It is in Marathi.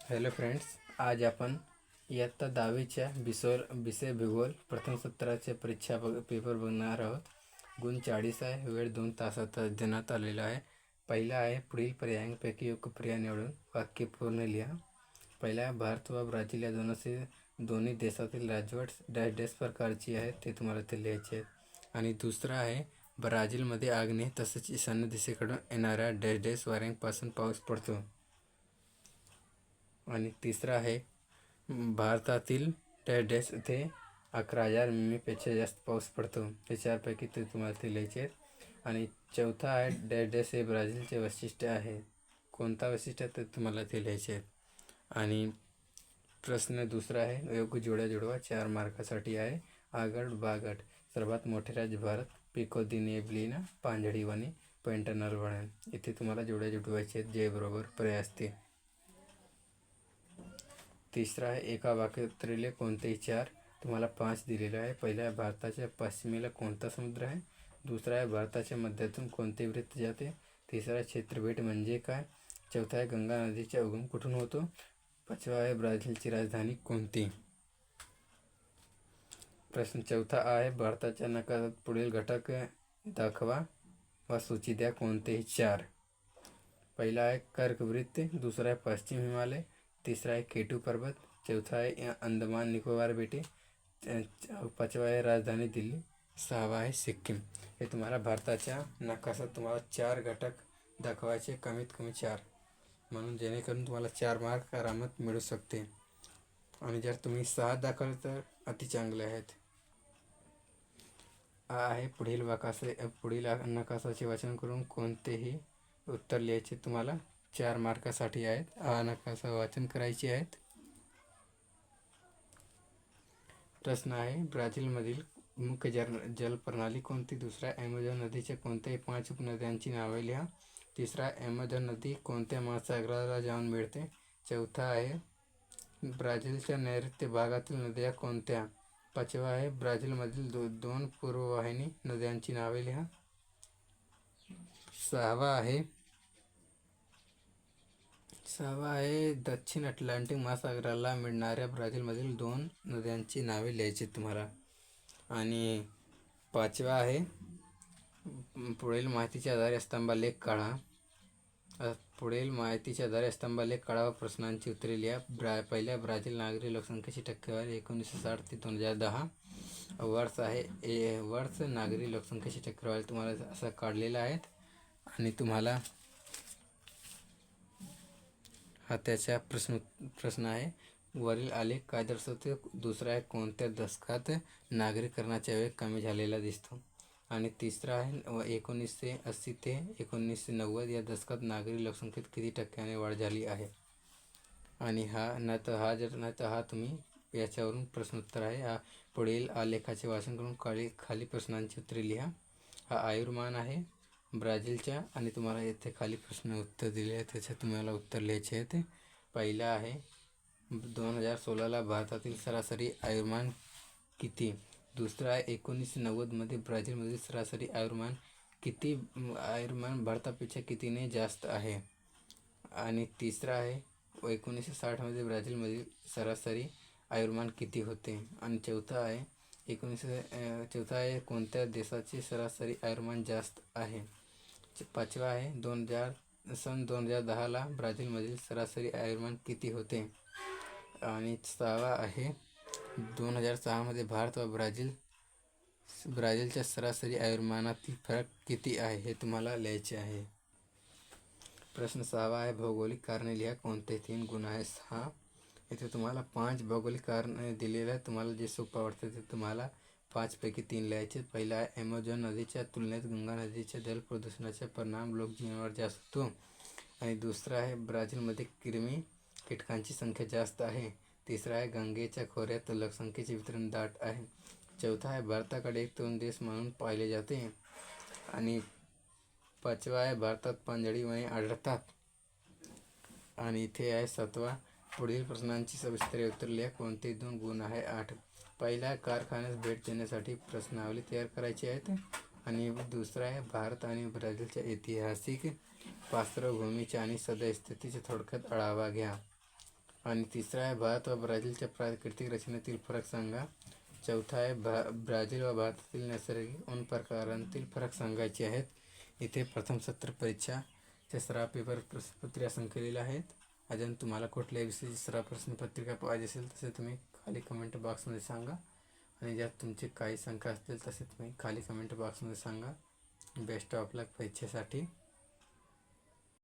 हॅलो फ्रेंड्स, आज आपण इयत्ता 10वीच्या विषय भूगोल प्रथम सत्राचे परीक्षा पेपर बघणार आहोत. गुण 40 आहे. वेळ 2 तासात देण्यात आलेला आहे. पहिला आहे, पुढील पर्यायांपैकी योग्य पर्याय निवडून वाक्य पूर्ण लिहा. पहिला आहे, भारत व ब्राझील या दोन्ही देशातील राजवट डॅश डॅश प्रकारची आहे, ते तुम्हाला ते लिहायचे आहेत. आणि दुसरा आहे, ब्राझीलमध्ये आग्नेय तसेच ईशान्य दिशेकडून येणाऱ्या डॅश डॅश वाऱ्यांपासून पाऊस पडतो. आणि तिसरा आहे, भारतातील डॅश डॅश इथे 11,000 मिमीपेक्षा जास्त पाऊस पडतो. हे चारपैकी ते तुम्हाला ते लिहायचे आहेत. आणि चौथा आहे, डॅश डॅश हे ब्राझीलचे वैशिष्ट्य आहे. कोणता वैशिष्ट्य ते तुम्हाला ते लिहायचे आहेत. आणि प्रश्न दुसरा आहे, योग्य जोड्या जुळवा. 4 मार्कासाठी आहे. आगड बागड, सर्वात मोठे राज्य भारत, पिको दी नेब्लिना, पांजडी वने, पेंटनल वर्णन. इथे तुम्हाला जोड्या जुळवायचे आहेत, जे बरोबर पर्याय असतील. तिसरा आहे, एका वाक्यातले कोणतेही 4. तुम्हाला 5 दिलेले आहे. पहिला आहे, भारताच्या पश्चिमेला कोणता समुद्र आहे. दुसरा आहे, भारताच्या मध्यातून कोणते वृत्त जाते. तिसरा आहे, क्षेत्रफळ म्हणजे काय. चौथा आहे, गंगा नदीचा उगम कुठून होतो. पाचवा आहे, ब्राझीलची राजधानी कोणती. प्रश्न चौथा आहे, भारताच्या नकाशात पुढील घटक दाखवा व सूची द्या. कोणतेही 4. पहिला आहे, कर्कवृत्त. दुसरा आहे, पश्चिम हिमालय. तिसरा आहे, केटू पर्वत. चौथा आहे, अंदमान निकोबार बेटे. पाचवा आहे, राजधानी दिल्ली. सहावा आहे, सिक्कीम. हे तुम्हाला भारताच्या नकाशात तुम्हाला 4 घटक दाखवायचे, कमीत कमी 4, म्हणून जेणेकरून तुम्हाला 4 मार्क आरामात मिळू शकते. आणि जर तुम्ही 6 दाखवले तर अति चांगले आहेत. आहे, पुढील नकाशाचे वाचन करून कोणतेही उत्तर लिहायचे. तुम्हाला 4 मार्कासाठी आहेत. नकाशा वाचन करायचे आहेत. प्रश्न आहे, ब्राझीलमधील मुख्य जलप्रणाली कोणती. दुसरा, ॲमेझॉन नदीच्या कोणत्याही 5 उपनद्यांची नावे लिहा. तिसरा, ॲमेझॉन नदी कोणत्या महासागराला जाऊन मिळते. चौथा आहे, ब्राझीलच्या नैऋत्य भागातील नद्या कोणत्या. पाचवा आहे, ब्राझीलमधील 2 पूर्ववाहिनी नद्यांची नावे लिहा. सहावा आहे, दक्षिण अटलांटिक महासागराला मिळणाऱ्या ब्राझीलमधील 2 नद्यांची नावे लिहायची तुम्हाला. आणि पाचवा आहे, पुढील माहितीच्या आधारे स्तंभालेख काढा. व प्रश्नांची उत्तरे लिहा. पहिल्या, ब्राझील नागरी लोकसंख्येची टक्केवारी 1960 ते 2010. वर्ष आहे, वर्ष नागरी लोकसंख्येची टक्केवारी तुम्हाला असं काढलेलं आहे. आणि तुम्हाला हा त्याचा प्रश्न आहे, वरील आलेख काय दर्शवते. दुसरा आहे, कोणत्या दशकात नागरीकरणाचा वेग कमी झालेला दिसतो. आणि तिसरा आहे, 1980 ते 1990 या दशकात नागरी लोकसंख्येत किती टक्क्याने वाढ झाली आहे. आणि हा तुम्ही याच्यावरून प्रश्नोत्तर आहे. हा पुढील आलेखाचे वाचन करून खाली प्रश्नांची उत्तरे लिहा. हा आयुर्मान आहे ब्राझीलच्या. आणि तुम्हाला येथे खाली प्रश्न उत्तर दिले आहे, त्याचे तुम्हाला उत्तर लिहायचे आहेत. पहिला आहे, 2016ला भारतातील सरासरी आयुर्मान किती. दुसरा आहे, 1990मध्ये ब्राझीलमधील सरासरी आयुर्मान भारतापेक्षा कितीने जास्त आहे. आणि तिसरा आहे, 1960मध्ये ब्राझीलमधील सरासरी आयुर्मान किती होते. आणि चौथा आहे, कोणत्या देशाचे सरासरी आयुर्मान जास्त आहे. पाचवा आहे, सन 2010ला ब्राझीलमधील सरासरी आयुर्मान किती होते. आणि सहावा आहे, 2006मध्ये भारत व ब्राझीलच्या सरासरी आयुर्मानातील फरक किती आहे, हे तुम्हाला लिहायचे आहे. प्रश्न सहावा आहे, भौगोलिक कारणे लिहा. कोणते 3 गुण आहे. 6. इथे तुम्हाला 5 भौगोलिक कारणे दिलेले आहेत. तुम्हाला जे सोपं वाटतं ते तुम्हाला 5 पैकी 3 लिहायचे. पहिला आहे, ॲमेझॉन नदीच्या तुलनेत गंगा नदीच्या जलप्रदूषणाचा परिणाम लोकजीवनावर जास्त होतो. आणि दुसरा आहे, ब्राझीलमध्ये कृमी कीटकांची संख्या जास्त आहे. तिसरा आहे, गंगेच्या खोऱ्यात लोकसंख्येचे वितरण दाट आहे. चौथा आहे, भारताकडे एक तरुण देश म्हणून पाहिले जाते. आणि पाचवा आहे, भारतात पांजळी वने आढळतात. आणि इथे आहे 7वा, पुढील प्रश्नांची सविस्तर उत्तर लिहा. कोणते 2 गुण आहे. 8. पहिला, कारखान्यास भेट देण्यासाठी प्रश्नावली तयार करायची आहेत. आणि दुसरा आहे, भारत आणि ब्राझीलच्या ऐतिहासिक पार्श्वभूमीच्या आणि सद्यस्थितीचा थोडक्यात आढावा घ्या. आणि तिसरा आहे भारत व ब्राझीलच्या प्राकृतिक रचनेतील फरक सांगा. चौथा आहे ब्राझील व भारतातील नैसर्गिक वन प्रकारांतील फरक सांगायचे आहेत. इथे प्रथम सत्र परीक्षाचे सराव पेपर प्रश्नपत्रिका संकलित आहेत. अजून तुम्हाला कुठल्याही विषयाची सराव प्रश्नपत्रिका पाहिजे असेल तसे तुम्ही खाली कमेंट बॉक्समध्ये सांगा. आणि ज्यात तुमचे काही शंका असतील तसे तुम्ही खाली कमेंट बॉक्समध्ये सांगा. बेस्ट ऑफ लक परीक्षेसाठी.